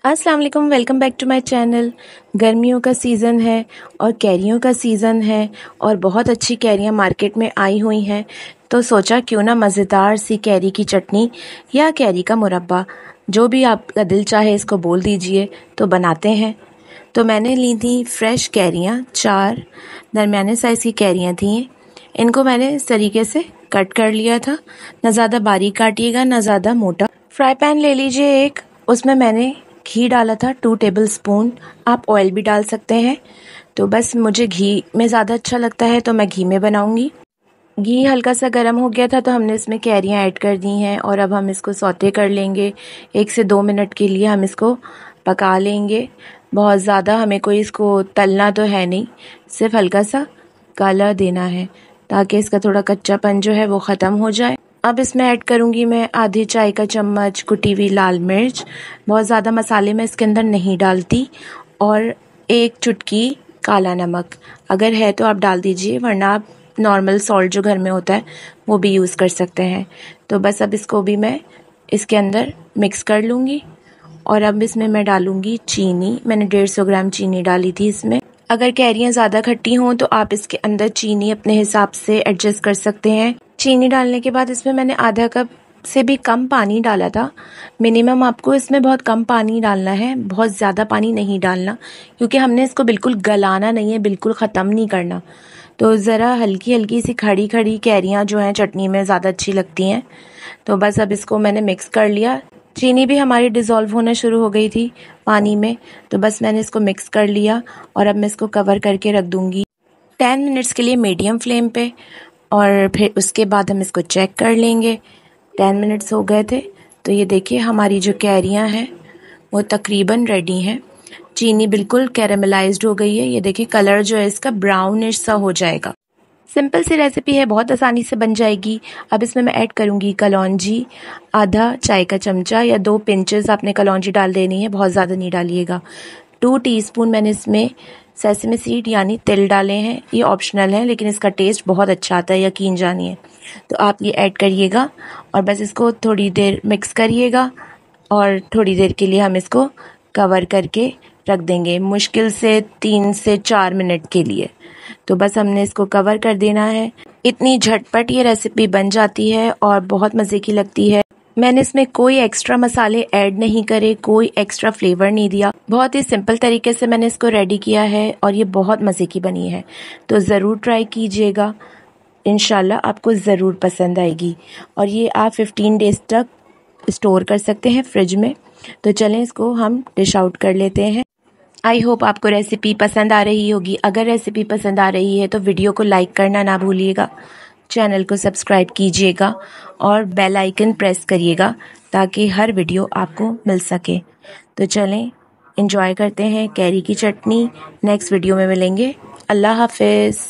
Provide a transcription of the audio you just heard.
अस्सलाम वालेकुम, welcome back to my channel. गर्मियों का सीज़न है और कैरियों का सीज़न है और बहुत अच्छी कैरियाँ मार्केट में आई हुई हैं, तो सोचा क्यों ना मज़ेदार सी कैरी की चटनी या कैरी का मुरब्बा, जो भी आपका दिल चाहे इसको बोल दीजिए, तो बनाते हैं। तो मैंने ली थी फ्रेश कैरियाँ, 4 दरमियाने साइज़ की कैरियाँ थी। इनको मैंने इस तरीके से कट कर लिया था, ना ज़्यादा बारीक काटिएगा ना ज़्यादा मोटा। फ्राई पैन ले लीजिए एक, उसमें मैंने घी डाला था 2 टेबलस्पून, आप ऑयल भी डाल सकते हैं। तो बस मुझे घी में ज़्यादा अच्छा लगता है तो मैं घी में बनाऊंगी। घी हल्का सा गर्म हो गया था तो हमने इसमें कैरियाँ ऐड कर दी हैं और अब हम इसको सौते कर लेंगे। 1 से 2 मिनट के लिए हम इसको पका लेंगे। बहुत ज़्यादा हमें कोई इसको तलना तो है नहीं, सिर्फ हल्का सा कलर देना है ताकि इसका थोड़ा कच्चापन जो है वो ख़त्म हो जाए। अब इसमें ऐड करूँगी मैं आधी चाय का चम्मच कुटी हुई लाल मिर्च। बहुत ज़्यादा मसाले मैं इसके अंदर नहीं डालती। और 1 चुटकी काला नमक, अगर है तो आप डाल दीजिए, वरना आप नॉर्मल सॉल्ट जो घर में होता है वो भी यूज़ कर सकते हैं। तो बस अब इसको भी मैं इसके अंदर मिक्स कर लूँगी। और अब इसमें मैं डालूँगी चीनी। मैंने 150 ग्राम चीनी डाली थी इसमें। अगर कैरियाँ ज़्यादा खट्टी हों तो आप इसके अंदर चीनी अपने हिसाब से एडजस्ट कर सकते हैं। चीनी डालने के बाद इसमें मैंने आधा कप से भी कम पानी डाला था। मिनिमम आपको इसमें बहुत कम पानी डालना है, बहुत ज़्यादा पानी नहीं डालना, क्योंकि हमने इसको बिल्कुल गलाना नहीं है, बिल्कुल ख़त्म नहीं करना। तो ज़रा हल्की हल्की सी खड़ी खड़ी कैरियाँ जो हैं चटनी में ज़्यादा अच्छी लगती हैं। तो बस अब इसको मैंने मिक्स कर लिया। चीनी भी हमारी डिज़ोल्व होना शुरू हो गई थी पानी में, तो बस मैंने इसको मिक्स कर लिया और अब मैं इसको कवर करके रख दूँगी 10 मिनट्स के लिए मीडियम फ्लेम पे। और फिर उसके बाद हम इसको चेक कर लेंगे। 10 मिनट्स हो गए थे तो ये देखिए हमारी जो कैरियाँ हैं वो तकरीबन रेडी हैं। चीनी बिल्कुल कैरेमलाइज्ड हो गई है, ये देखिए कलर जो है इसका ब्राउनिश सा हो जाएगा। सिंपल सी रेसिपी है, बहुत आसानी से बन जाएगी। अब इसमें मैं ऐड करूँगी कलौंजी, आधा चाय का चमचा या 2 पिंचेस आपने कलौंजी डाल देनी है, बहुत ज़्यादा नहीं डालिएगा। 2 टीस्पून मैंने इसमें सेसमे सीड यानी तिल डाले हैं, ये ऑप्शनल है लेकिन इसका टेस्ट बहुत अच्छा आता है, यकीन जानिए। तो आप ये ऐड करिएगा और बस इसको थोड़ी देर मिक्स करिएगा और थोड़ी देर के लिए हम इसको कवर करके रख देंगे, मुश्किल से 3 से 4 मिनट के लिए। तो बस हमने इसको कवर कर देना है। इतनी झटपट ये रेसिपी बन जाती है और बहुत मज़े की लगती है। मैंने इसमें कोई एक्स्ट्रा मसाले ऐड नहीं करे, कोई एक्स्ट्रा फ्लेवर नहीं दिया, बहुत ही सिंपल तरीके से मैंने इसको रेडी किया है और ये बहुत मज़े की बनी है। तो ज़रूर ट्राई कीजिएगा, इंशाल्लाह आपको ज़रूर पसंद आएगी। और ये आप 15 डेज़ तक स्टोर कर सकते हैं फ्रिज में। तो चलें इसको हम डिश आउट कर लेते हैं। आई होप आपको रेसिपी पसंद आ रही होगी। अगर रेसिपी पसंद आ रही है तो वीडियो को लाइक करना ना भूलिएगा, चैनल को सब्सक्राइब कीजिएगा और बेल आइकन प्रेस करिएगा ताकि हर वीडियो आपको मिल सके। तो चलें एंजॉय करते हैं कैरी की चटनी। नेक्स्ट वीडियो में मिलेंगे। अल्लाह हाफिज़।